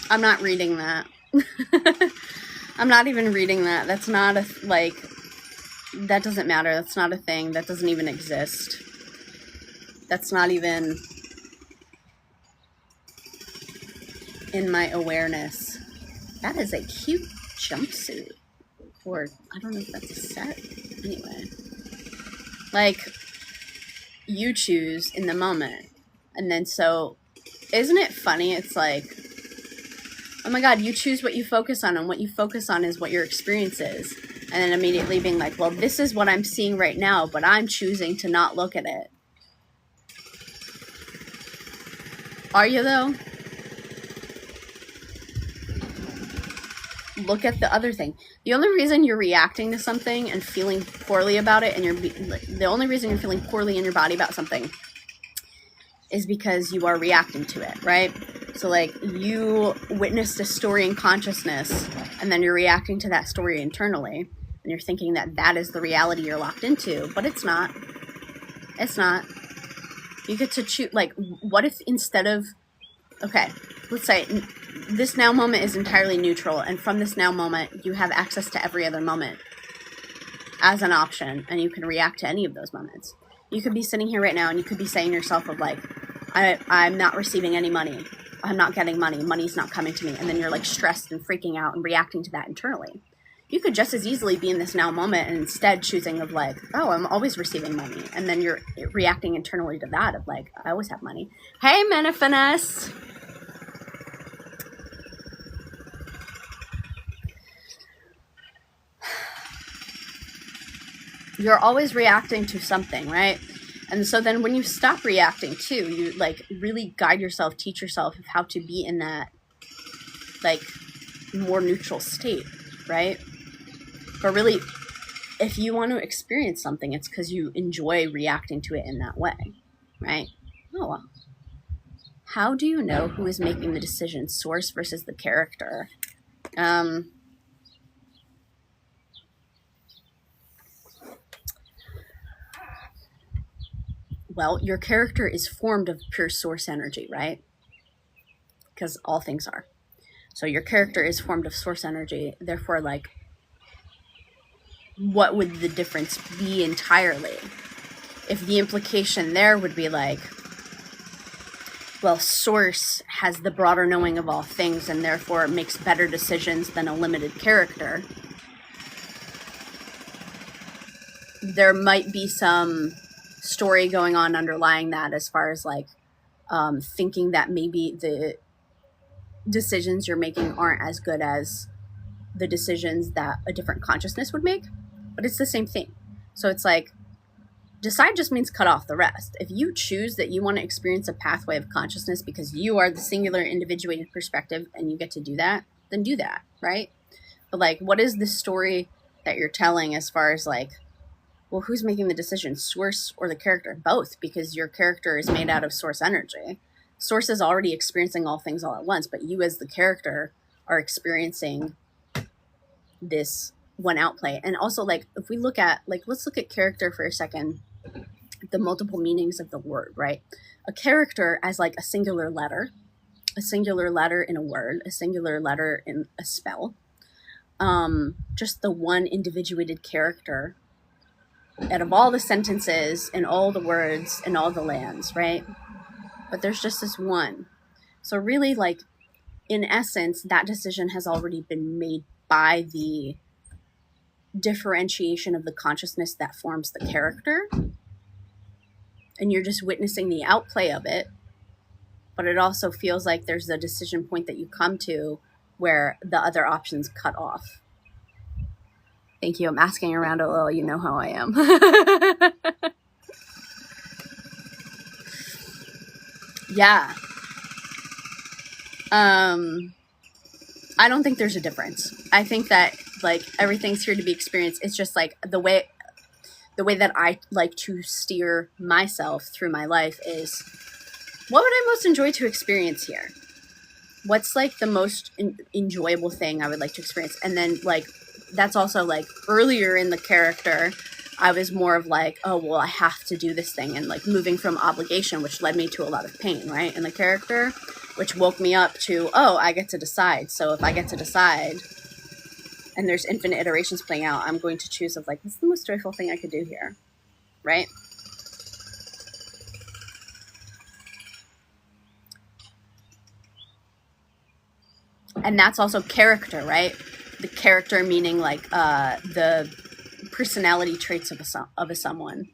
I'm not reading that. I'm not even reading that. That's not that doesn't matter. That's not a thing. That doesn't even exist. That's not even in my awareness. That is a cute jumpsuit. Or, I don't know if that's a set. Anyway. Like, you choose in the moment. And then so, isn't it funny? It's like, oh my God, you choose what you focus on, and what you focus on is what your experience is. And then immediately being like, well, this is what I'm seeing right now, but I'm choosing to not look at it. Are you, though? Look at the other thing. The only reason you're reacting to something and feeling poorly about it, and the only reason you're feeling poorly in your body about something is because you are reacting to it, right? So like you witnessed a story in consciousness, and then you're reacting to that story internally, and you're thinking that that is the reality you're locked into, but it's not. It's not. You get to choose, like, what if instead of, okay, let's say this now moment is entirely neutral, and from this now moment, you have access to every other moment as an option, and you can react to any of those moments. You could be sitting here right now, and you could be saying to yourself of like, I'm not receiving any money. I'm not getting money. Money's not coming to me. And then you're like stressed and freaking out and reacting to that internally. You could just as easily be in this now moment and instead choosing of like, oh, I'm always receiving money. And then you're reacting internally to that of like, I always have money. Hey, Menifinus. You're always reacting to something, right? And so then when you stop reacting too, you like really guide yourself, teach yourself of how to be in that like more neutral state, right? But really, if you want to experience something, it's because you enjoy reacting to it in that way, right? Oh, well. How do you know who is making the decision, source versus the character? Well, your character is formed of pure source energy, right? Because all things are. So your character is formed of source energy. Therefore, like, what would the difference be entirely? If the implication there would be like, well, source has the broader knowing of all things and therefore it makes better decisions than a limited character. There might be some story going on underlying that as far as like thinking that maybe the decisions you're making aren't as good as the decisions that a different consciousness would make, but it's the same thing. So it's like, decide just means cut off the rest. If you choose that you want to experience a pathway of consciousness because you are the singular individuated perspective and you get to do that, then do that, right? But like, what is the story that you're telling as far as like, well, who's making the decision, source or the character? Both, because your character is made out of source energy. Source is already experiencing all things all at once, but you as the character are experiencing this one outplay. And also, like, if we look at, like, let's look at character for a second, the multiple meanings of the word, right? A character as like a singular letter in a word, a singular letter in a spell, just the one individuated character out of all the sentences and all the words and all the lands, right? But there's just this one. So really, like, in essence, that decision has already been made by the differentiation of the consciousness that forms the character. And you're just witnessing the outplay of it. But it also feels like there's a decision point that you come to where the other options cut off. Thank you. I'm asking around a little. You know how I am. Yeah. I don't think there's a difference. I think that like everything's here to be experienced. It's just like the way that I like to steer myself through my life is, what would I most enjoy to experience here? What's like the most enjoyable thing I would like to experience? And then like, that's also like earlier in the character, I was more of like, oh, well, I have to do this thing. And like moving from obligation, which led me to a lot of pain, right? In the character, which woke me up to, oh, I get to decide. So if I get to decide, and there's infinite iterations playing out, I'm going to choose of like, what's the most joyful thing I could do here, right? And that's also character, right? The character meaning like the personality traits of a someone.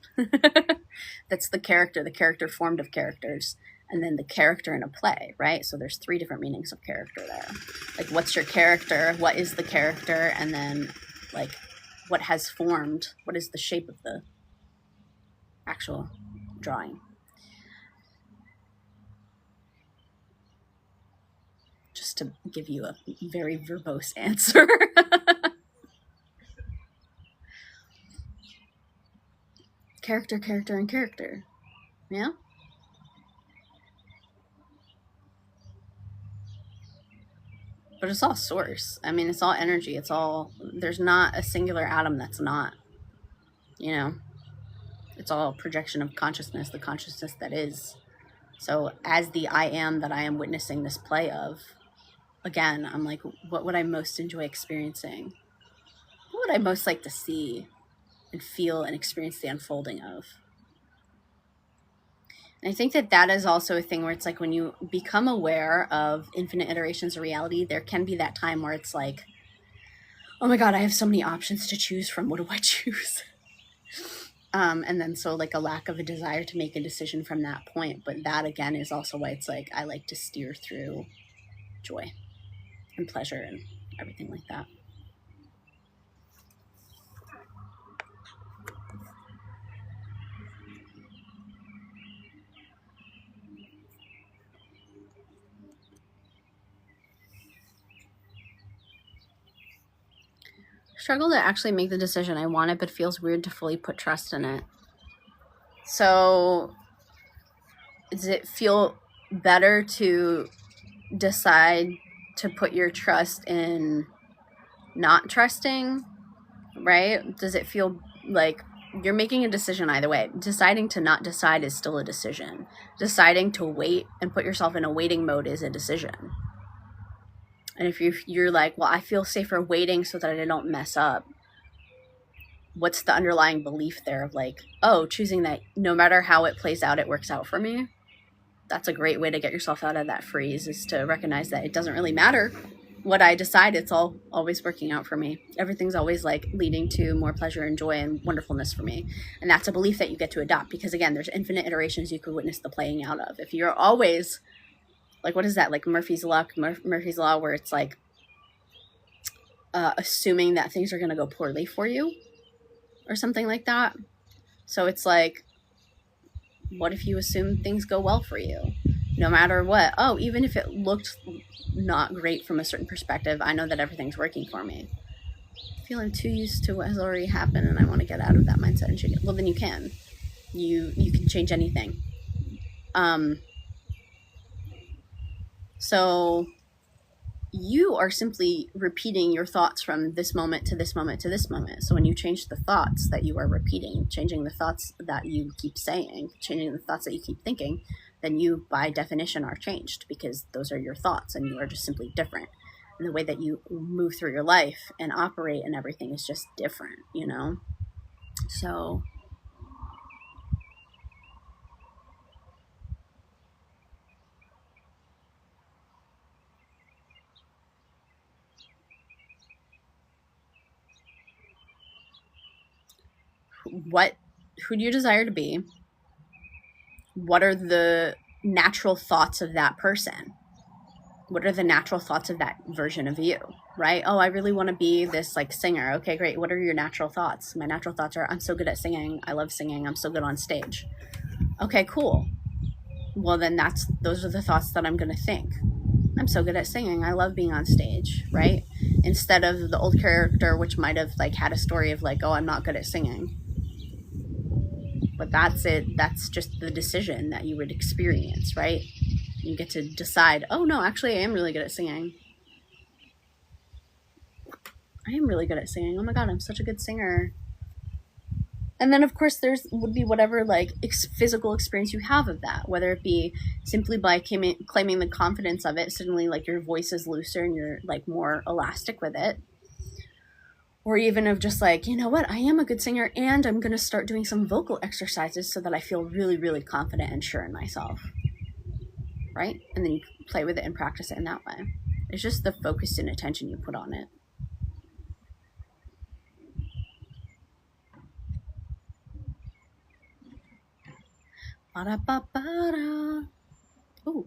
That's the character formed of characters, and then the character in a play, right? So there's 3 different meanings of character there. Like, what's your character? What is the character? And then like, what has formed? What is the shape of the actual drawing? Just to give you a very verbose answer. Character, and character. Yeah? But it's all source. I mean, it's all energy. It's all, there's not a singular atom that's not, you know? It's all projection of consciousness, the consciousness that is. So as the I am that I am witnessing this play of, again, I'm like, what would I most enjoy experiencing? What would I most like to see and feel and experience the unfolding of? And I think that that is also a thing where it's like, when you become aware of infinite iterations of reality, there can be that time where it's like, oh my God, I have so many options to choose from. What do I choose? And then so like a lack of a desire to make a decision from that point. But that again is also why it's like, I like to steer through joy and pleasure and everything like that. Struggle to actually make the decision I want it, but feels weird to fully put trust in it. So does it feel better to decide to put your trust in not trusting, right? Does it feel like you're making a decision either way? Deciding to not decide is still a decision. Deciding to wait and put yourself in a waiting mode is a decision. And if you're like, well, I feel safer waiting so that I don't mess up, what's the underlying belief there of like, oh, choosing that no matter how it plays out, it works out for me? That's a great way to get yourself out of that freeze, is to recognize that it doesn't really matter what I decide. It's all always working out for me. Everything's always like leading to more pleasure and joy and wonderfulness for me. And that's a belief that you get to adopt, because again, there's infinite iterations you could witness the playing out of. If you're always like, what is that? Like Murphy's Law, where it's like assuming that things are going to go poorly for you or something like that. So it's like, what if you assume things go well for you no matter what? Oh, even if it looked not great from a certain perspective, I know that everything's working for me. I feel I'm too used to what has already happened and I want to get out of that mindset and change it. Well, then you can. You can change anything. So you are simply repeating your thoughts from this moment to this moment to this moment. So when you change the thoughts that you are repeating, changing the thoughts that you keep saying, changing the thoughts that you keep thinking, then you by definition are changed, because those are your thoughts and you are just simply different. And the way that you move through your life and operate and everything is just different, you know? So who do you desire to be? What are the natural thoughts of that person? What are the natural thoughts of that version of you, right? Oh, I really want to be this like singer. Okay, great. What are your natural thoughts? My natural thoughts are, I'm so good at singing. I love singing. I'm so good on stage. Okay, cool. Well, then those are the thoughts that I'm going to think. I'm so good at singing. I love being on stage, right? Instead of the old character, which might have like had a story of like, oh, I'm not good at singing. But that's it. That's just the decision that you would experience, right? You get to decide, oh no, actually I am really good at singing. I am really good at singing. Oh my God, I'm such a good singer. And then of course would be whatever like physical experience you have of that, whether it be simply by claiming the confidence of it. Suddenly like your voice is looser and you're like more elastic with it. Or even of just like, you know what, I am a good singer and I'm going to start doing some vocal exercises so that I feel really, really confident and sure in myself. Right? And then you play with it and practice it in that way. It's just the focus and attention you put on it. Ba-da-ba-ba-da. Ooh.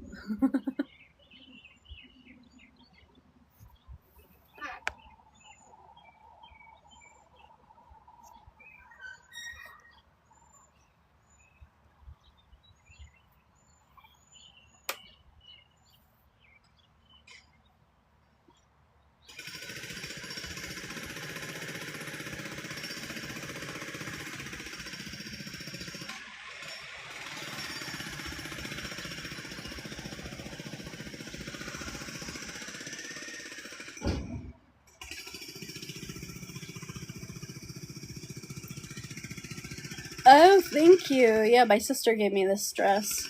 Oh, thank you. Yeah, my sister gave me this dress.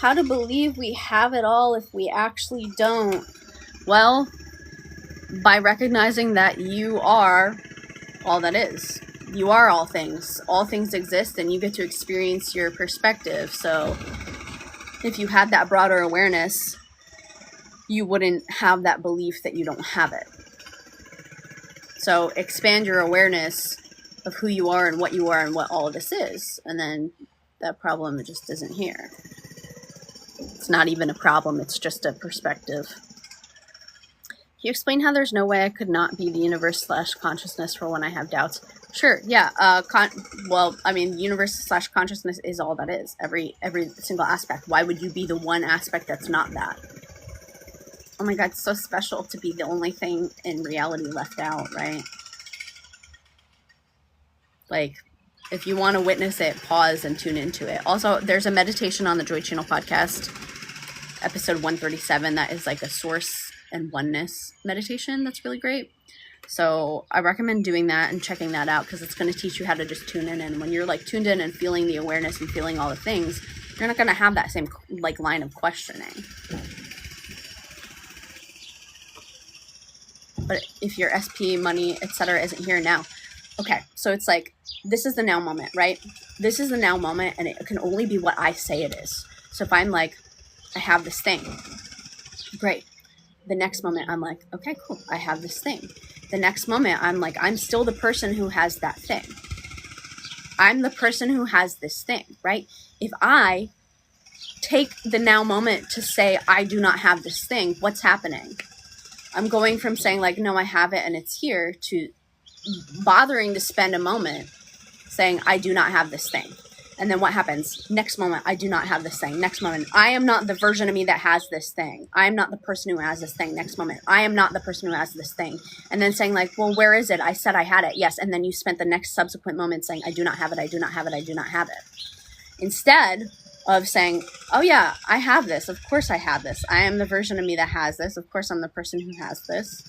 How to believe we have it all if we actually don't. Well, by recognizing that you are all that is. You are all things. All things exist and you get to experience your perspective. So if you had that broader awareness, you wouldn't have that belief that you don't have it. So expand your awareness of who you are and what what all of this is. And then that problem just isn't here. It's not even a problem. It's just a perspective. Can you explain how there's no way I could not be the universe / consciousness for when I have doubts? Sure. Yeah. Universe / consciousness is all that is. Every single aspect. Why would you be the one aspect that's not that? Oh my God, it's so special to be the only thing in reality left out, right? Like, if you want to witness it, pause and tune into it. Also, there's a meditation on the Joy Channel podcast, episode 137, that is like a source and oneness meditation that's really great. So I recommend doing that and checking that out because it's going to teach you how to just tune in. And when you're like tuned in and feeling the awareness and feeling all the things, you're not going to have that same like line of questioning. But if your SP, money, etc. isn't here now, okay, so it's like, this is the now moment, right? This is the now moment, and it can only be what I say it is. So if I'm like, I have this thing, great. The next moment, I'm like, okay, cool, I have this thing. The next moment, I'm like, I'm still the person who has that thing. I'm the person who has this thing, right? If I take the now moment to say, I do not have this thing, what's happening? I'm going from saying like, no, I have it and it's here, to bothering to spend a moment saying, I do not have this thing. And then what happens? Next moment, I do not have this thing. Next moment, I am not the version of me that has this thing. I am not the person who has this thing. Next moment, I am not the person who has this thing. And then saying like, well, where is it? I said I had it. Yes. And then you spent the next subsequent moment saying, I do not have it. I do not have it. I do not have it. Instead of saying, oh yeah, I have this. Of course I have this. I am the version of me that has this. Of course I'm the person who has this.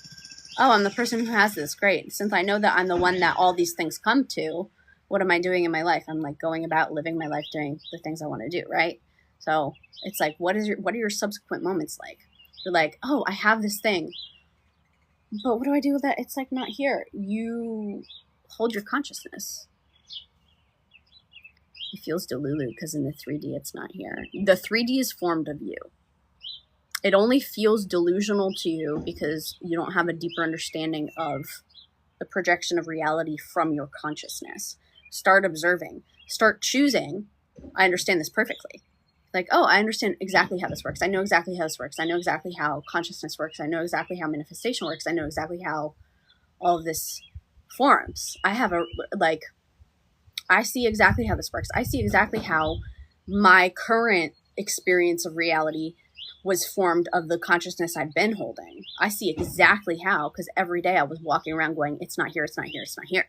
Oh, I'm the person who has this. Great. Since I know that I'm the one that all these things come to, what am I doing in my life? I'm like going about living my life doing the things I want to do, right? So it's like, what are your subsequent moments like? You're like, oh, I have this thing, but what do I do with that? It's like not here. You hold your consciousness. It feels delulu because in the 3D it's not here. The 3D is formed of you. It only feels delusional to you because you don't have a deeper understanding of the projection of reality from your consciousness. Start observing. Start choosing. I understand this perfectly. Like, oh, I understand exactly how this works. I know exactly how this works. I know exactly how consciousness works. I know exactly how manifestation works. I know exactly how all of this forms. I see exactly how this works. I see exactly how my current experience of reality was formed of the consciousness I've been holding. I see exactly how, because every day I was walking around going, it's not here, it's not here, it's not here.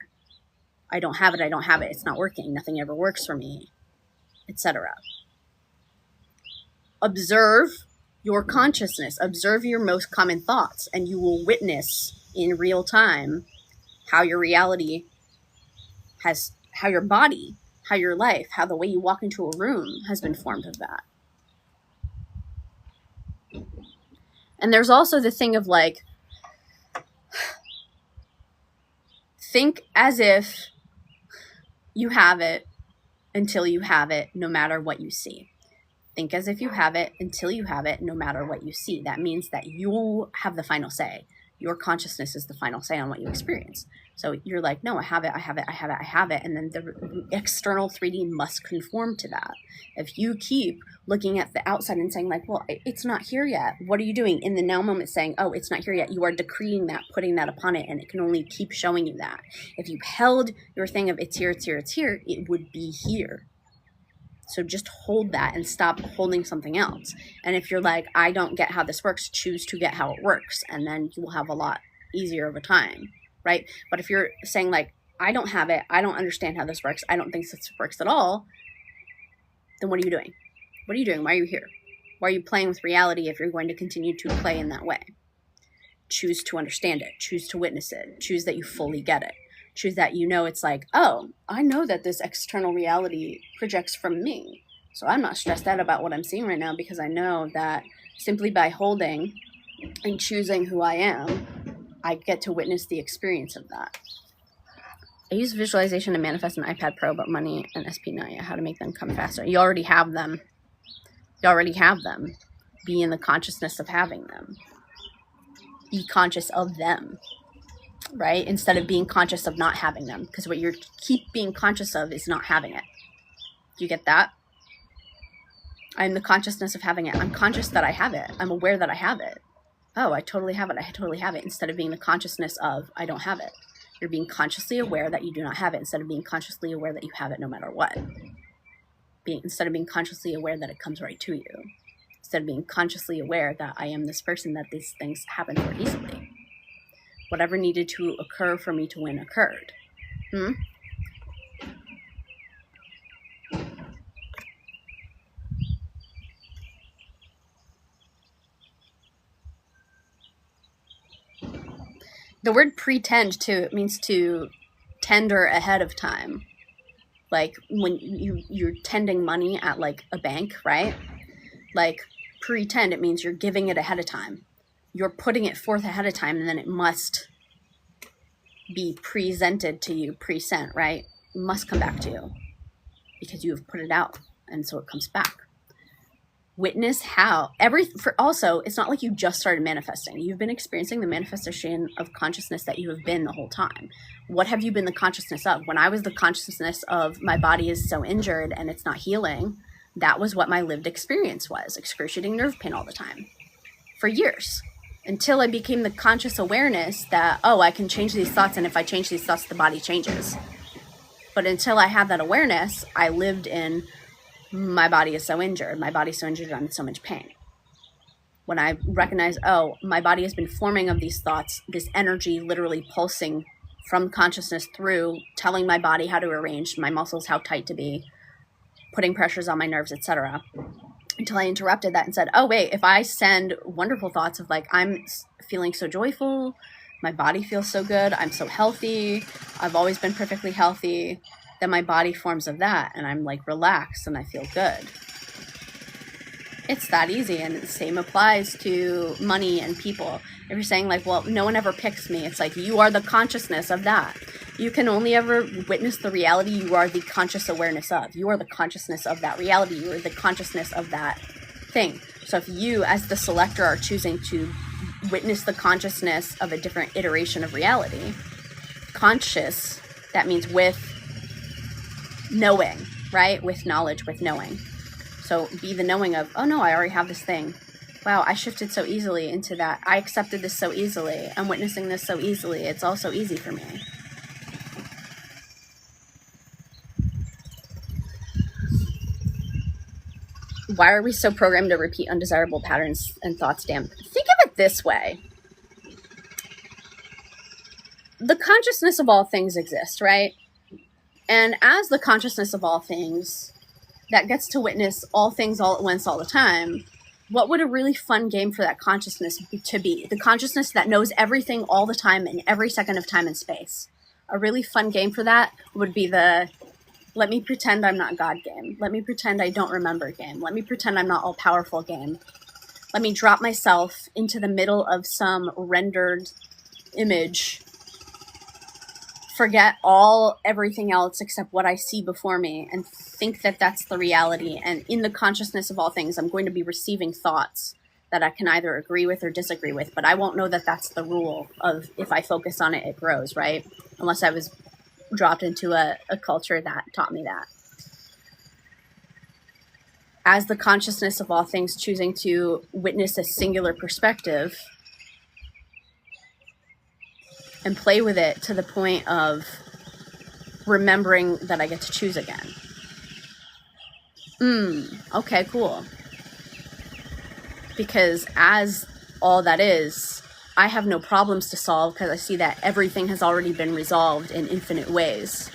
I don't have it, I don't have it, it's not working, nothing ever works for me, etc. Observe your consciousness, observe your most common thoughts, and you will witness in real time how your reality has, how your body, how your life, how the way you walk into a room has been formed of that. And there's also the thing of like, think as if you have it until you have it, no matter what you see. Think as if you have it until you have it, no matter what you see. That means that you have the final say. Your consciousness is the final say on what you experience. So you're like, no, I have it. And then the external 3D must conform to that. If you keep looking at the outside and saying like, well, it's not here yet. What are you doing in the now moment saying, oh, it's not here yet? You are decreeing that, putting that upon it, and it can only keep showing you that. If you held your thing of it's here, it would be here. So just hold that and stop holding something else. And if you're like, I don't get how this works, choose to get how it works. And then you will have a lot easier of a time, right? But if you're saying like, I don't have it, I don't understand how this works, I don't think this works at all, then what are you doing? What are you doing? Why are you here? Why are you playing with reality if you're going to continue to play in that way? Choose to understand it. Choose to witness it. Choose that you fully get it. Choose that you know it's like, oh, I know that this external reality projects from me. So I'm not stressed out about what I'm seeing right now because I know that simply by holding and choosing who I am, I get to witness the experience of that. I use visualization to manifest an iPad Pro, but money and SP not yet. How to make them come faster. You already have them. You already have them. Be in the consciousness of having them. Be conscious of them. Right? Instead of being conscious of not having them. Because what you're keep being conscious of is not having it. Do you get that? I'm the consciousness of having it. I'm conscious that I have it. I'm aware that I have it. Oh, I totally have it. I totally have it. Instead of being the consciousness of I don't have it. You're being consciously aware that you do not have it instead of being consciously aware that you have it no matter what. Instead of being consciously aware that it comes right to you. Instead of being consciously aware that I am this person that these things happen for easily. Whatever needed to occur for me to win occurred. The word pretend too, it means to tender ahead of time. Like when you're tending money at like a bank, right? Like pretend, it means you're giving it ahead of time. You're putting it forth ahead of time, and then it must be presented to you, present, right? It must come back to you because you have put it out, and so it comes back. Witness how also, it's not like you just started manifesting. You've been experiencing the manifestation of consciousness that you have been the whole time. What have you been the consciousness of? When I was the consciousness of my body is so injured and it's not healing, that was what my lived experience was. Excruciating nerve pain all the time for years. Until I became the conscious awareness that, oh, I can change these thoughts, and if I change these thoughts, the body changes. But until I had that awareness, I lived in, my body is so injured, I'm in so much pain. When I recognize, oh, my body has been forming of these thoughts, this energy literally pulsing from consciousness through, telling my body how to arrange my muscles, how tight to be, putting pressures on my nerves, etc., until I interrupted that and said, oh, wait, if I send wonderful thoughts of like, I'm feeling so joyful, my body feels so good, I'm so healthy, I've always been perfectly healthy, then my body forms of that, and I'm like relaxed and I feel good. It's that easy, and the same applies to money and people. If you're saying like, well, no one ever picks me, it's like you are the consciousness of that. You can only ever witness the reality you are the conscious awareness of. You are the consciousness of that reality. You are the consciousness of that thing. So if you, as the selector, are choosing to witness the consciousness of a different iteration of reality, conscious, that means with knowing, right? With knowledge, with knowing. So be the knowing of, oh no, I already have this thing. Wow, I shifted so easily into that. I accepted this so easily. I'm witnessing this so easily. It's all so easy for me. Why are we so programmed to repeat undesirable patterns and thoughts? Damn. Think of it this way. The consciousness of all things exists, right? And as the consciousness of all things that gets to witness all things all at once all the time, what would a really fun game for that consciousness to be? The consciousness that knows everything all the time in every second of time and space. A really fun game for that would be the let me pretend I'm not God game. Let me pretend I don't remember game. Let me pretend I'm not all powerful game. Let me drop myself into the middle of some rendered image. Forget everything else except what I see before me and think that that's the reality. And in the consciousness of all things, I'm going to be receiving thoughts that I can either agree with or disagree with, but I won't know that that's the rule of if I focus on it, it grows, right? Unless I was dropped into a culture that taught me that. As the consciousness of all things choosing to witness a singular perspective and play with it to the point of remembering that I get to choose again. Okay, cool. Because as all that is, I have no problems to solve because I see that everything has already been resolved in infinite ways.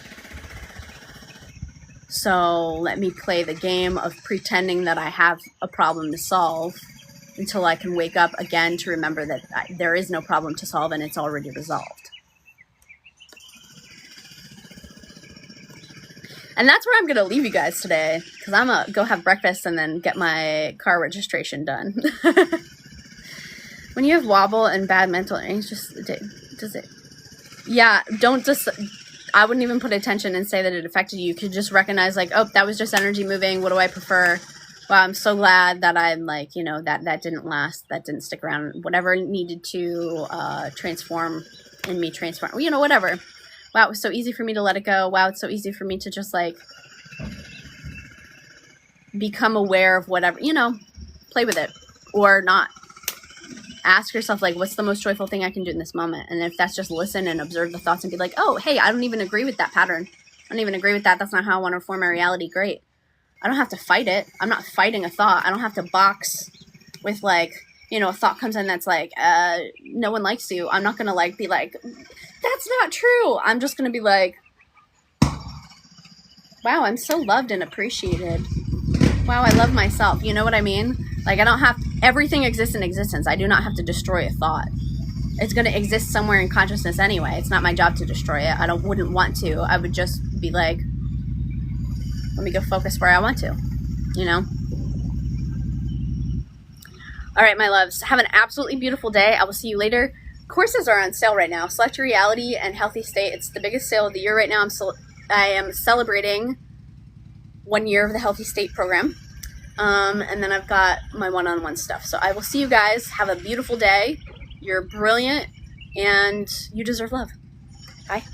So let me play the game of pretending that I have a problem to solve until I can wake up again to remember that there is no problem to solve and it's already resolved. And that's where I'm going to leave you guys today, because I'm going to go have breakfast and then get my car registration done. When you have wobble and bad mental does it? Yeah, I wouldn't even put attention and say that it affected you. You could just recognize like, oh, that was just energy moving. What do I prefer? Wow, I'm so glad that I'm like, that didn't last, that didn't stick around. Whatever needed to transform in me, transform, whatever. Wow, it was so easy for me to let it go. Wow, it's so easy for me to just like become aware of whatever, play with it or not. Ask yourself, like, what's the most joyful thing I can do in this moment? And if that's just listen and observe the thoughts and be like, oh, hey, I don't even agree with that pattern. I don't even agree with that. That's not how I want to form my reality. Great. I don't have to fight it. I'm not fighting a thought. I don't have to box with like, a thought comes in that's like, no one likes you. I'm not going to like be like, that's not true. I'm just going to be like, wow, I'm so loved and appreciated. Wow, I love myself. You know what I mean? Like, everything exists in existence. I do not have to destroy a thought. It's going to exist somewhere in consciousness anyway. It's not my job to destroy it. Wouldn't want to. I would just be like, let me go focus where I want to, All right, my loves, have an absolutely beautiful day. I will see you later. Courses are on sale right now. Select Your Reality and Healthy State. It's the biggest sale of the year right now. I am celebrating 1 year of the Healthy State program. And then I've got my one-on-one stuff. So I will see you guys. Have a beautiful day. You're brilliant and you deserve love. Bye.